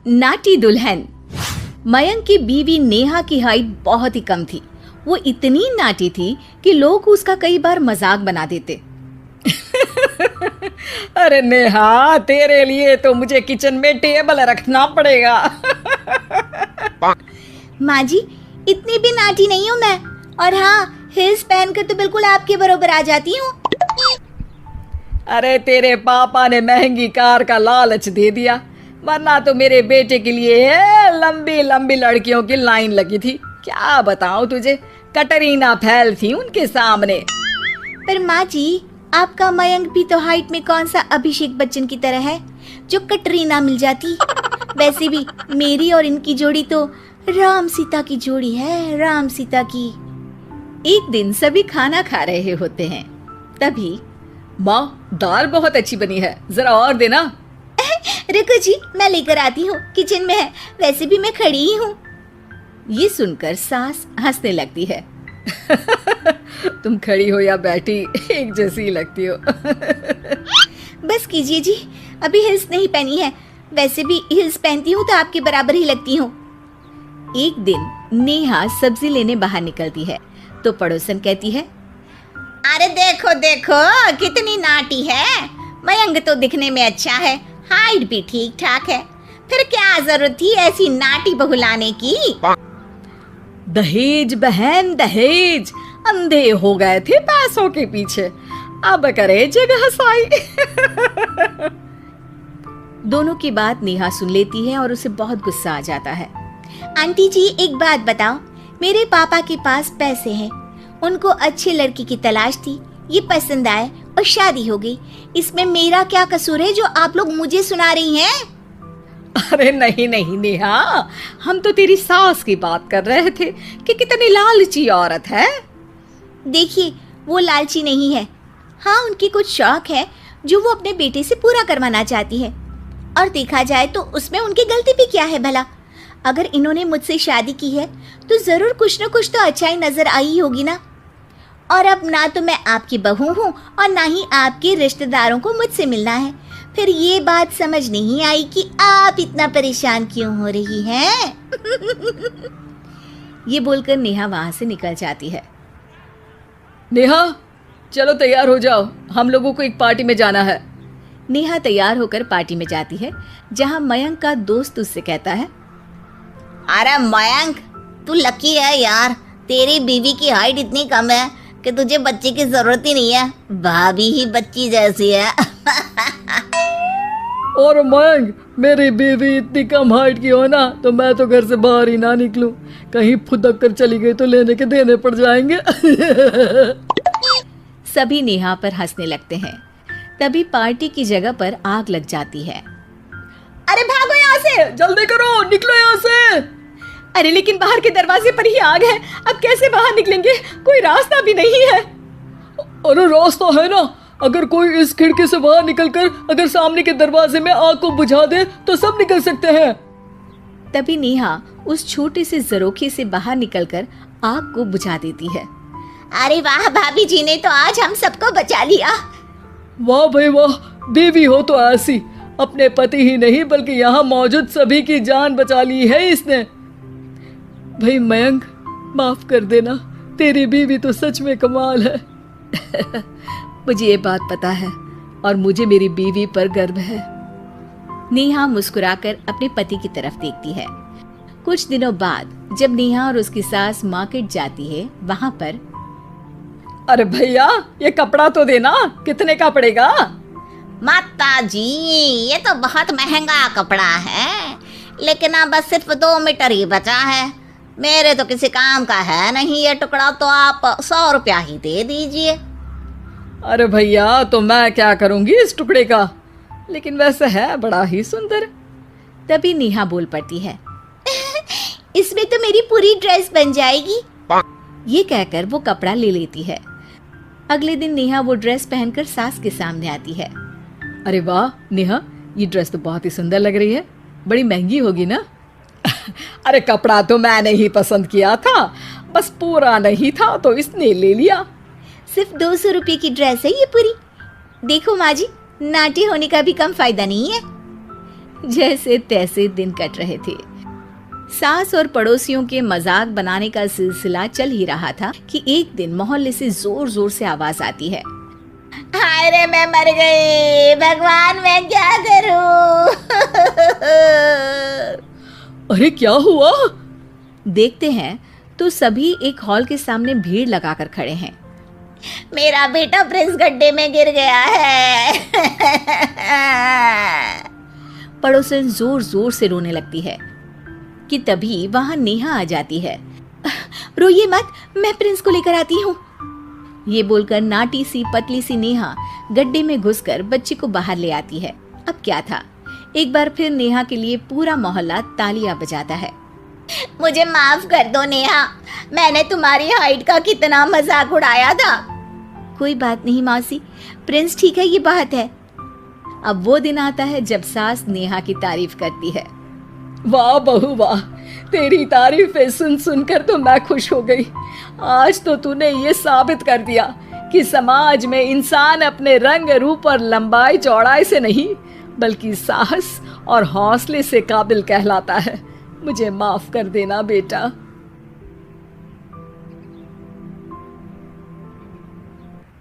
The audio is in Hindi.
नाटी दुल्हन। मयंक की बीवी नेहा की हाइट बहुत ही कम थी। वो इतनी नाटी थी कि लोग उसका कई बार मजाक बना देते। अरे नेहा, तेरे लिए तो मुझे किचन में टेबल रखना पड़ेगा। माँ जी, इतनी भी नाटी नहीं हूँ मैं, और हाँ, हिल्स पहनकर तो बिल्कुल आपके बराबर आ जाती हूँ। अरे तेरे पापा ने महंगी कार का लालच दे दिया, वरना तो मेरे बेटे के लिए लंबी लंबी लड़कियों की लाइन लगी थी। क्या बताऊं तुझे, कटरीना फैल थी उनके सामने। पर माँ जी, आपका मयंक भी तो हाइट में कौन सा अभिषेक बच्चन की तरह है जो कटरीना मिल जाती। वैसे भी मेरी और इनकी जोड़ी तो राम सीता की जोड़ी है, राम सीता की। एक दिन सभी खाना खा रहे होते हैं, तभी माँ, दाल बहुत अच्छी बनी है, जरा और देना। रुको जी, मैं लेकर आती हूँ, किचन में है, वैसे भी मैं खड़ी ही हूँ। ये सुनकर सास हंसने लगती है। तुम खड़ी हो या बैठी, एक जैसी लगती हो। बस कीजिए जी, अभी हिल्स नहीं पहनी है, वैसे भी हिल्स पहनती हूँ तो आपके बराबर ही लगती हूँ। एक दिन नेहा सब्जी लेने बाहर निकलती है तो पड़ोसन कहती है, अरे देखो देखो कितनी नाटी है, मयंक तो दिखने में अच्छा है, हाइट भी ठीक ठाक है, फिर क्या जरूरत थी ऐसी नाटी बहू लाने की। दहेज बहन, दहेज, अंधे हो गए थे पैसों के पीछे, अब करे जगह साई। दोनों की बात नेहा सुन लेती है और उसे बहुत गुस्सा आ जाता है। आंटी जी, एक बात बताओ, मेरे पापा के पास पैसे हैं, उनको अच्छी लड़की की तलाश थी, ये पसंद आए और शादी हो गई, इसमें मेरा क्या कसूर है जो आप लोग मुझे सुना रही हैं? अरे नहीं नहीं नेहा, हम तो तेरी सास की बात कर रहे थे कि कितनी लालची औरत है। देखिए, वो लालची नहीं है, हाँ, उनकी कुछ शौक है जो वो अपने बेटे से पूरा करवाना चाहती है, और देखा जाए तो उसमें उनकी गलती भी क्या है भला। अगर इन्होंने मुझसे शादी की है तो जरूर कुछ न कुछ तो अच्छाई नजर आई होगी ना। और अब ना तो मैं आपकी बहू हूँ और ना ही आपके रिश्तेदारों को मुझसे मिलना है, फिर ये बात समझ नहीं आई कि आप इतना परेशान क्यों हो रही हैं। ये बोलकर नेहा वहां से निकल जाती है। नेहा, चलो तैयार हो जाओ, हम लोगों को एक पार्टी में जाना है। नेहा तैयार होकर पार्टी में जाती है, जहां मयंक का दोस्त उससे कहता है, अरे मयंक, तू लकी है यार, तेरी बीवी की हाइट इतनी कम है कि तुझे बच्चे की जरूरत ही नहीं है, भाभी ही बच्ची जैसी है। और मयंक, मेरी बीवी इतनी कम हाइट की हो ना तो मैं तो घर से बाहर ही ना निकलूं, कहीं फुदक कर चली गई तो लेने के देने पड़ जाएंगे। सभी नेहा पर हंसने लगते हैं। तभी पार्टी की जगह पर आग लग जाती है। अरे भागो यहाँ से, जल्दी करो, निकलो यहाँ से। अरे लेकिन बाहर के दरवाजे पर ही आग है, अब कैसे बाहर निकलेंगे, कोई रास्ता भी नहीं है। अरे रास्ता है ना, अगर कोई इस खिड़की से बाहर निकलकर अगर सामने के दरवाजे में आग को बुझा दे तो सब निकल सकते हैं। तभी नेहा उस छोटे से जरोखे से बाहर निकलकर आग को बुझा देती है। अरे वाह, भाभी जी ने तो आज हम सबको बचा लिया। वाह भाई वाह, बीवी हो तो ऐसी, अपने पति ही नहीं बल्कि यहाँ मौजूद सभी की जान बचा ली है इसने। भाई मयंक, माफ कर देना, तेरी बीवी तो सच में कमाल है। मुझे ये बात पता है और मुझे मेरी बीवी पर गर्व है। नेहा मुस्कुराकर अपने पति की तरफ देखती है। कुछ दिनों बाद जब नेहा और उसकी सास मार्केट जाती है, वहाँ पर, अरे भैया, ये कपड़ा तो देना, कितने का पड़ेगा? माता जी, ये तो बहुत महंगा कपड़ा है, लेकिन अब बस सिर्फ 2 मीटर ही बचा है, मेरे तो किसी काम का है नहीं ये टुकड़ा, तो आप 100 रुपया ही दे दीजिए। अरे भैया, तो मैं क्या करूंगी इस टुकड़े का, लेकिन वैसे है बड़ा ही सुंदर। तभी नेहा बोल पड़ती है, इसमें तो मेरी पूरी ड्रेस बन जाएगी। ये कहकर वो कपड़ा ले लेती है। अगले दिन नेहा वो ड्रेस पहनकर सास के सामने आती है। अरे वाह नेहा, ये ड्रेस तो बहुत ही सुंदर लग रही है, बड़ी महंगी होगी ना? अरे कपड़ा तो मैंने ही पसंद किया था, बस पूरा नहीं था तो इसने ले लिया। सिर्फ 200 रुपये की ड्रेस है ये पूरी। देखो माँ जी, नाटी होने का भी कम फायदा नहीं है। जैसे तैसे दिन कट रहे थे। सास और पड़ोसियों के मजाक बनाने का सिलसिला चल ही रहा था कि एक दिन मोहल्ले से जोर जोर से आवाज आती है, हाय रे मैं मर गई, भगवान मैं क्या करूं। अरे क्या हुआ? देखते हैं तो सभी एक हॉल के सामने भीड़ लगाकर खड़े हैं। मेरा बेटा प्रिंस गड्ढे में गिर गया है। पड़ोसन जोर जोर से रोने लगती है कि तभी वहां नेहा आ जाती है। रोइए मत, मैं प्रिंस को लेकर आती हूँ। ये बोलकर नाटी सी पतली सी नेहा गड्ढे में घुसकर बच्चे को बाहर ले आती है। अब क्या था, एक बार फिर नेहा के लिए पूरा मोहल्ला तालियां बजाता है। मुझे माफ कर दो नेहा, मैंने तुम्हारी हाइट का कितना मजाक उड़ाया था। कोई बात नहीं मौसी, प्रिंस ठीक है, ये बात है। अब वो दिन आता है जब सास नेहा की तारीफ करती है। वाह बहू वाह, तेरी तारीफें सुन सुनकर तो मैं खुश हो गई। आज तो तूने ये साबित कर दिया कि समाज में इंसान अपने रंग रूप और लंबाई चौड़ाई से नहीं बल्कि साहस और हौसले से काबिल कहलाता है। मुझे माफ कर देना बेटा।